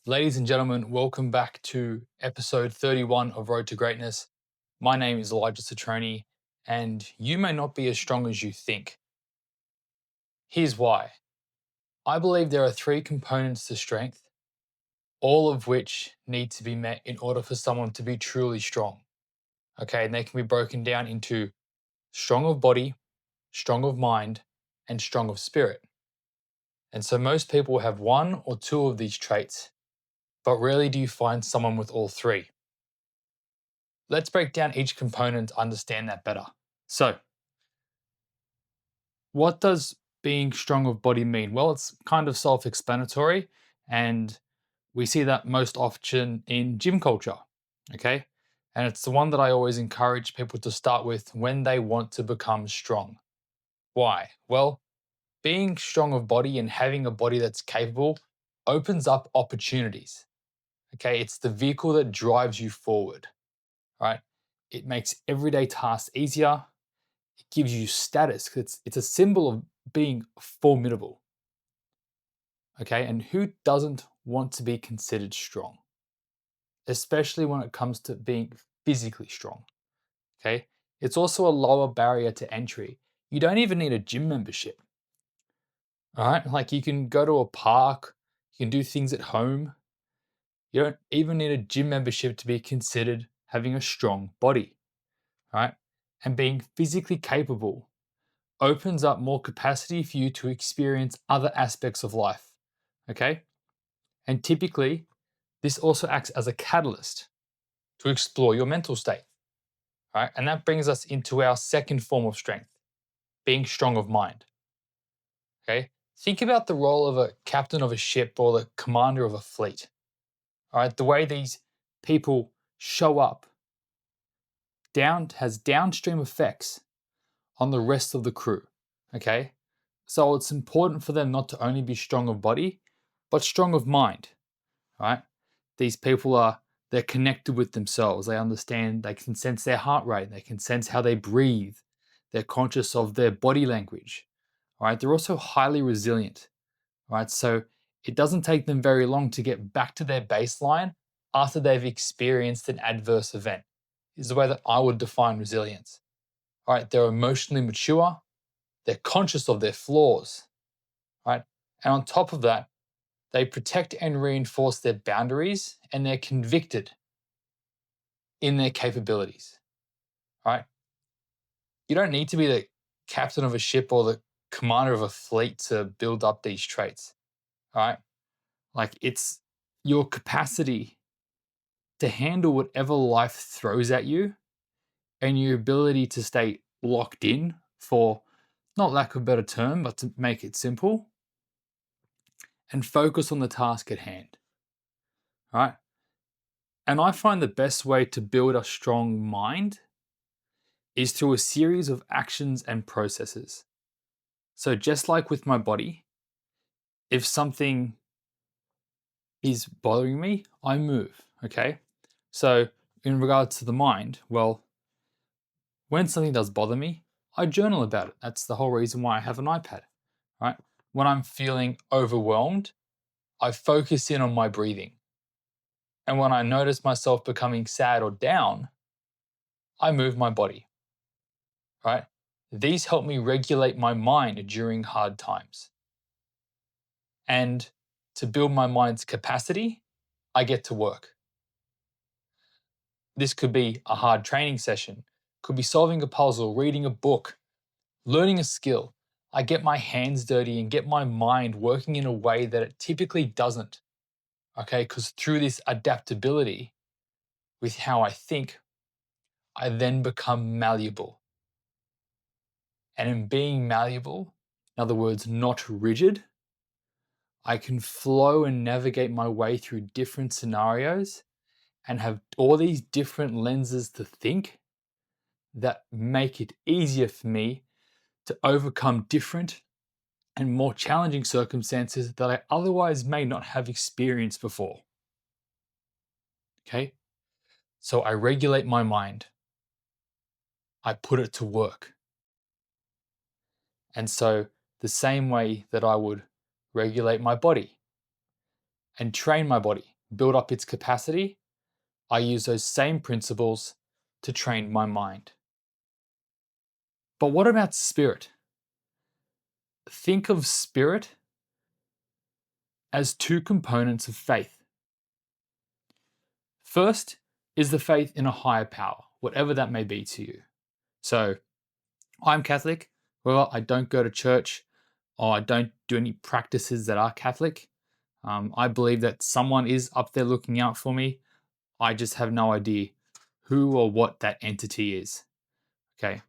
Ladies and gentlemen, welcome back to episode 31 of Road to Greatness. My name is Elijah Citroni, and you may not be as strong as you think. Here's why. I believe there are three components to strength, all of which need to be met in order for someone to be truly strong. Okay, and they can be broken down into strong of body, strong of mind, and strong of spirit. And so most people have one or two of these traits, but rarely do you find someone with all three. Let's break down each component to understand that better. So, what does being strong of body mean? Well, it's kind of self explanatory, and we see that most often in gym culture. Okay. And it's the one that I always encourage people to start with when they want to become strong. Why? Well, being strong of body and having a body that's capable opens up opportunities. Okay. It's the vehicle that drives you forward, right? It makes everyday tasks easier. It gives you status. It's a symbol of being formidable. Okay, and who doesn't want to be considered strong? Especially when it comes to being physically strong. Okay, it's also a lower barrier to entry. You don't even need a gym membership. All right, like you can go to a park, you can do things at home. You don't even need a gym membership to be considered having a strong body. All right, and being physically capable opens up more capacity for you to experience other aspects of life. Okay? And typically, this also acts as a catalyst to explore your mental state. Right? And that brings us into our second form of strength, being strong of mind. Okay? Think about the role of a captain of a ship or the commander of a fleet. All right, the way these people show up has downstream effects on the rest of the crew. Okay? So it's important for them not to only be strong of body, but strong of mind, right? These people they're connected with themselves. They understand, they can sense their heart rate, they can sense how they breathe. They're conscious of their body language, right? They're also highly resilient, right? So it doesn't take them very long to get back to their baseline after they've experienced an adverse event, is the way that I would define resilience. All right, they're emotionally mature, they're conscious of their flaws, right? And on top of that, they protect and reinforce their boundaries and they're convicted in their capabilities, right? You don't need to be the captain of a ship or the commander of a fleet to build up these traits, right? Like it's your capacity to handle whatever life throws at you and your ability to stay locked in for, not lack of a better term, but to make it simple and focus on the task at hand, right? And I find the best way to build a strong mind is through a series of actions and processes. So, just like with my body, if something is bothering me, I move. Okay. So, in regards to the mind, well, when something does bother me, I journal about it. That's the whole reason why I have an iPad, right? When I'm feeling overwhelmed, I focus in on my breathing. And when I notice myself becoming sad or down, I move my body, right? These help me regulate my mind during hard times. And to build my mind's capacity, I get to work. This could be a hard training session, could be solving a puzzle, reading a book, learning a skill. I get my hands dirty and get my mind working in a way that it typically doesn't. Okay, because through this adaptability with how I think, I then become malleable. And in being malleable, in other words, not rigid, I can flow and navigate my way through different scenarios and have all these different lenses to think that make it easier for me to overcome different and more challenging circumstances that I otherwise may not have experienced before. Okay? So I regulate my mind, I put it to work. And so, the same way that I would regulate my body and train my body, build up its capacity, I use those same principles to train my mind. But what about spirit? Think of spirit as two components of faith. First is the faith in a higher power, whatever that may be to you. So I'm Catholic. Well, I don't go to church or I don't do any practices that are Catholic. I believe that someone is up there looking out for me. I just have no idea who or what that entity is. Okay.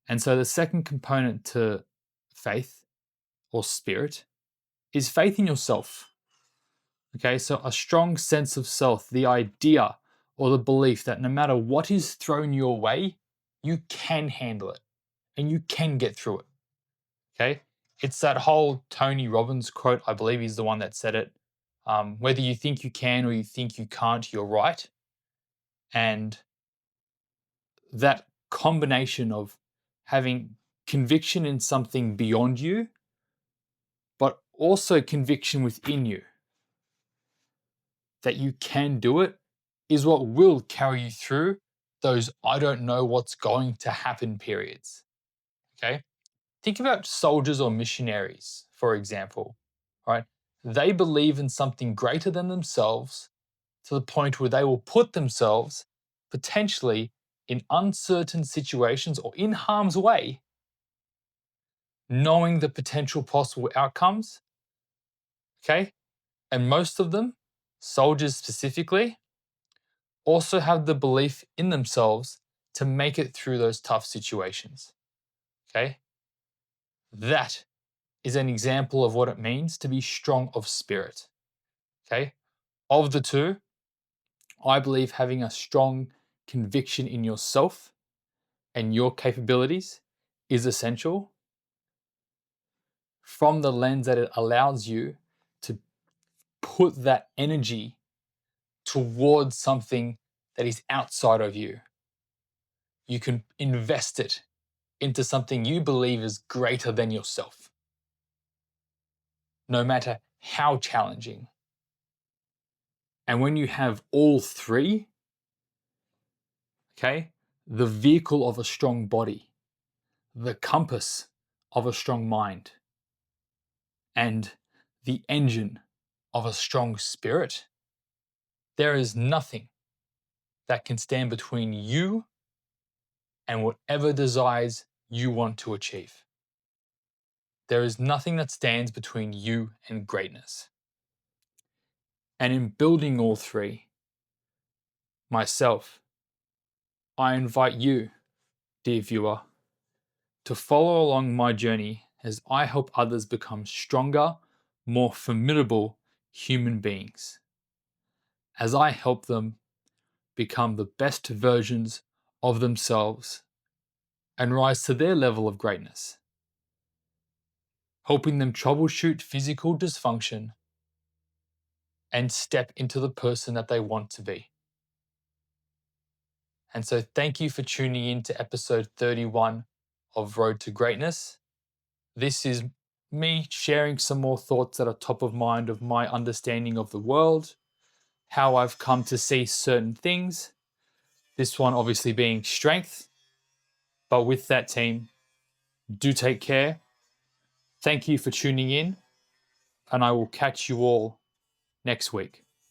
And so the second component to faith or spirit is faith in yourself. Okay. So a strong sense of self, the idea or the belief that no matter what is thrown your way, you can handle it and you can get through it. Okay. It's that whole Tony Robbins quote. I believe he's the one that said it. Whether you think you can or you think you can't, you're right. And that combination of having conviction in something beyond you, but also conviction within you that you can do it, is what will carry you through those I don't know what's going to happen periods. Okay. Think about soldiers or missionaries, for example, right? They believe in something greater than themselves to the point where they will put themselves potentially in uncertain situations or in harm's way, knowing the potential possible outcomes. Okay. And most of them, soldiers specifically, also have the belief in themselves to make it through those tough situations. Okay. That is an example of what it means to be strong of spirit. Okay. Of the two, I believe having a strong conviction in yourself and your capabilities is essential from the lens that it allows you to put that energy towards something that is outside of you. You can invest it into something you believe is greater than yourself, no matter how challenging. And when you have all three, okay, the vehicle of a strong body, the compass of a strong mind, and the engine of a strong spirit, there is nothing that can stand between you and whatever desires you want to achieve. There is nothing that stands between you and greatness. And in building all three, myself, I invite you, dear viewer, to follow along my journey as I help others become stronger, more formidable human beings. As I help them become the best versions of themselves and rise to their level of greatness, helping them troubleshoot physical dysfunction and step into the person that they want to be. And so thank you for tuning in to episode 31 of Road to Greatness. This is me sharing some more thoughts that are top of mind of my understanding of the world, how I've come to see certain things. This one obviously being strength. But with that, team, do take care. Thank you for tuning in, and I will catch you all next week.